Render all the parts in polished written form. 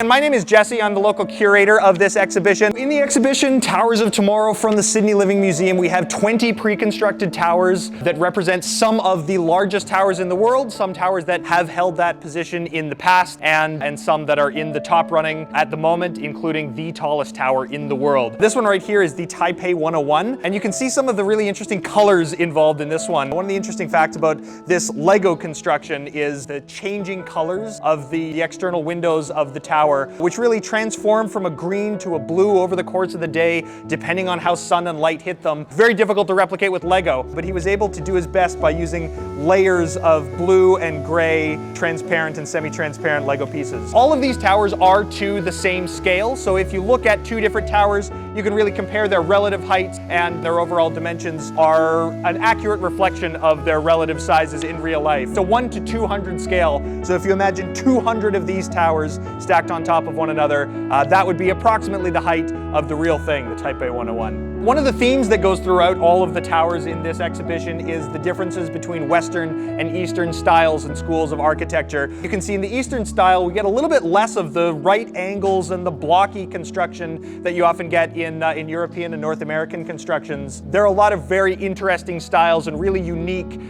And my name is Jesse. I'm the local curator of this exhibition. In the exhibition, Towers of Tomorrow from the Sydney Living Museum, we have 20 pre-constructed towers that represent some of the largest towers in the world, some towers that have held that position in the past, and some that are in the top running at the moment, including the tallest tower in the world. This one right here is the Taipei 101, and you can see some of the really interesting colors involved in this one. One of the interesting facts about this Lego construction is the changing colors of the external windows of the tower, which really transform from a green to a blue over the course of the day, depending on how sun and light hit them. Very difficult to replicate with Lego, but he was able to do his best by using layers of blue and gray, transparent and semi-transparent Lego pieces. All of these towers are to the same scale, so if you look at two different towers, you can really compare their relative heights, and their overall dimensions are an accurate reflection of their relative sizes in real life. It's a 1 to 200 scale, so if you imagine 200 of these towers stacked on top of one another, that would be approximately the height of the real thing, the Taipei 101. One of the themes that goes throughout all of the towers in this exhibition is the differences between Western and Eastern styles and schools of architecture. You can see in the Eastern style, we get a little bit less of the right angles and the blocky construction that you often get in European and North American constructions. There are a lot of very interesting styles and really unique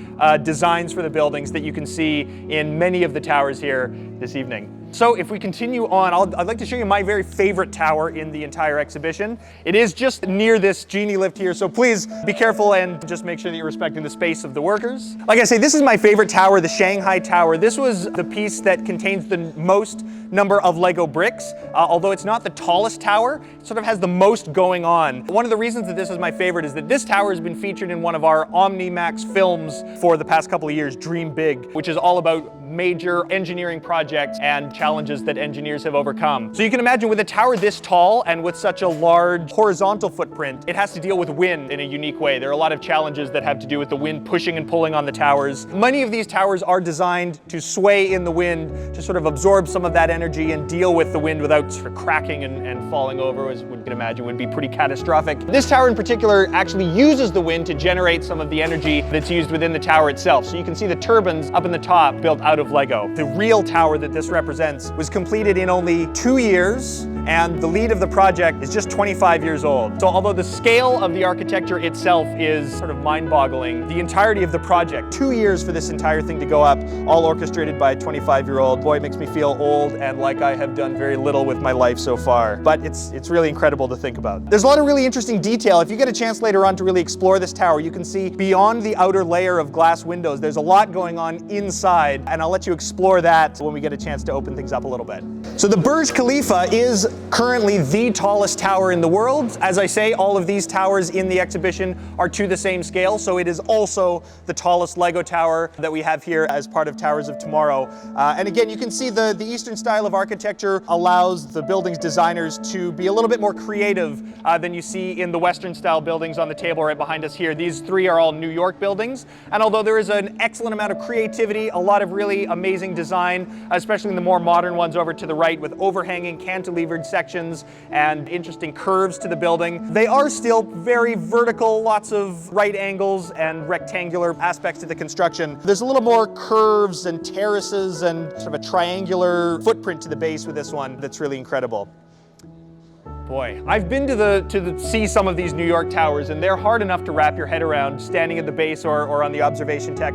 designs for the buildings that you can see in many of the towers here this evening. So if we continue on, I'd like to show you my very favorite tower in the entire exhibition. It is just near this genie lift here, so please be careful and just make sure that you're respecting the space of the workers. Like I say, this is my favorite tower, the Shanghai Tower. This was the piece that contains the most number of Lego bricks. Although it's not the tallest tower, it sort of has the most going on. One of the reasons that this is my favorite is that this tower has been featured in one of our OmniMax films for the past couple of years, Dream Big, which is all about major engineering projects and challenges that engineers have overcome. So you can imagine with a tower this tall and with such a large horizontal footprint, it has to deal with wind in a unique way. There are a lot of challenges that have to do with the wind pushing and pulling on the towers. Many of these towers are designed to sway in the wind, to sort of absorb some of that energy and deal with the wind without sort of cracking and falling over, as one can imagine would be pretty catastrophic. This tower in particular actually uses the wind to generate some of the energy that's used within the tower itself. So you can see the turbines up in the top built out of Lego. The real tower that this represents was completed in only 2 years, and the lead of the project is just 25 years old. So although the scale of the architecture itself is sort of mind-boggling, the entirety of the project, 2 years for this entire thing to go up, all orchestrated by a 25-year-old. Boy, it makes me feel old and like I have done very little with my life so far. But it's really incredible to think about. There's a lot of really interesting detail. If you get a chance later on to really explore this tower, you can see beyond the outer layer of glass windows, there's a lot going on inside, and I'll let you explore that when we get a chance to open things up a little bit. So the Burj Khalifa is currently the tallest tower in the world. As I say, all of these towers in the exhibition are to the same scale, so it is also the tallest Lego tower that we have here as part of Towers of Tomorrow. And again, you can see the Eastern style of architecture allows the building's designers to be a little bit more creative than you see in the Western style buildings on the table right behind us here. These three are all New York buildings, and although there is an excellent amount of creativity, a lot of really amazing design, especially in the more modern ones over to the right with overhanging cantilevered sections and interesting curves to the building, they are still very vertical, lots of right angles and rectangular aspects to the construction. There's a little more curves and terraces and sort of a triangular footprint to the base with this one that's really incredible. Boy, I've been to see some of these New York towers, and they're hard enough to wrap your head around standing at the base or on the observation deck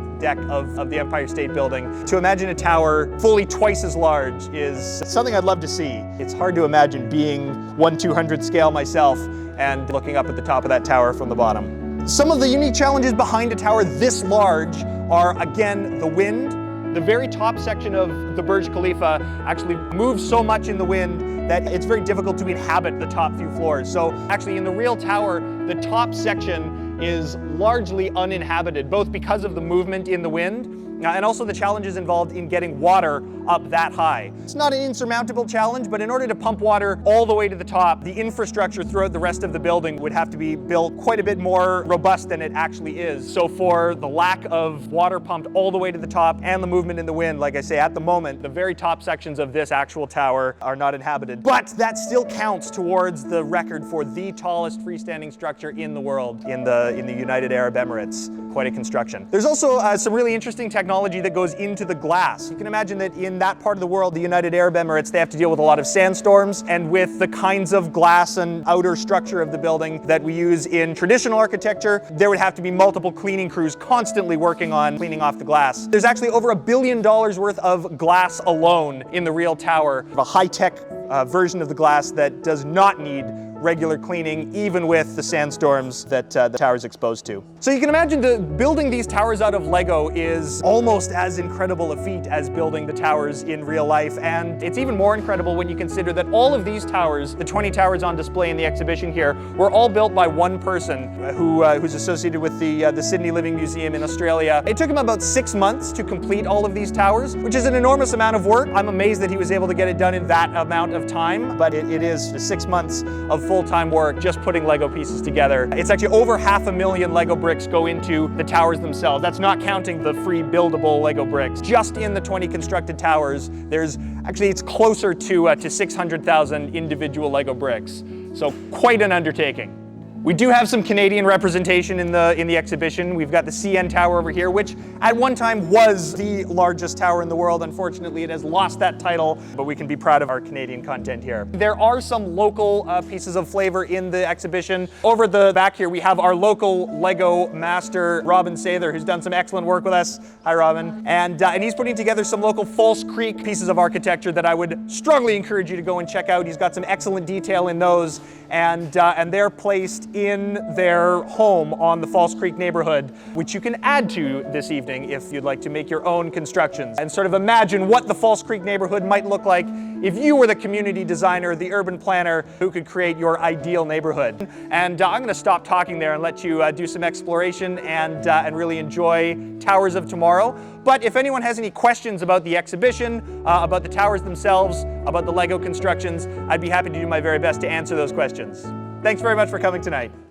of the Empire State Building. To imagine a tower fully twice as large is something I'd love to see. It's hard to imagine being 1/200 scale myself and looking up at the top of that tower from the bottom. Some of the unique challenges behind a tower this large are, again, the wind. The very top section of the Burj Khalifa actually moves so much in the wind that it's very difficult to inhabit the top few floors. So actually in the real tower, the top section is largely uninhabited, both because of the movement in the wind and also the challenges involved in getting water up that high. It's not an insurmountable challenge, but in order to pump water all the way to the top, the infrastructure throughout the rest of the building would have to be built quite a bit more robust than it actually is. So for the lack of water pumped all the way to the top and the movement in the wind, like I say, at the moment, the very top sections of this actual tower are not inhabited. But that still counts towards the record for the tallest freestanding structure in the world in the United Arab Emirates. Quite a construction. There's also some really interesting technology that goes into the glass. You can imagine that in in that part of the world, the United Arab Emirates, they have to deal with a lot of sandstorms, and with the kinds of glass and outer structure of the building that we use in traditional architecture, there would have to be multiple cleaning crews constantly working on cleaning off the glass. There's actually over $1 billion worth of glass alone in the real tower, a high-tech version of the glass that does not need regular cleaning, even with the sandstorms that the tower is exposed to. So you can imagine building these towers out of Lego is almost as incredible a feat as building the towers in real life, and it's even more incredible when you consider that all of these towers, the 20 towers on display in the exhibition here, were all built by one person who's associated with the Sydney Living Museum in Australia. It took him about 6 months to complete all of these towers, which is an enormous amount of work. I'm amazed that he was able to get it done in that amount of time, but it is 6 months of full-time work just putting Lego pieces together. It's actually over 500,000 Lego bricks go into the towers themselves. That's not counting the free buildable Lego bricks. Just in the 20 constructed towers, it's closer to 600,000 individual Lego bricks. So quite an undertaking. We do have some Canadian representation in the exhibition. We've got the CN Tower over here, which at one time was the largest tower in the world. Unfortunately, it has lost that title, but we can be proud of our Canadian content here. There are some local pieces of flavor in the exhibition. Over the back here, we have our local Lego master, Robin Sather, who's done some excellent work with us. Hi, Robin. And he's putting together some local False Creek pieces of architecture that I would strongly encourage you to go and check out. He's got some excellent detail in those, and they're placed in their home on the False Creek neighborhood, which you can add to this evening if you'd like to make your own constructions and sort of imagine what the False Creek neighborhood might look like if you were the community designer, the urban planner who could create your ideal neighborhood. And I'm going to stop talking there and let you do some exploration and really enjoy Towers of Tomorrow. But if anyone has any questions about the exhibition, about the towers themselves, about the Lego constructions, I'd be happy to do my very best to answer those questions. Thanks very much for coming tonight.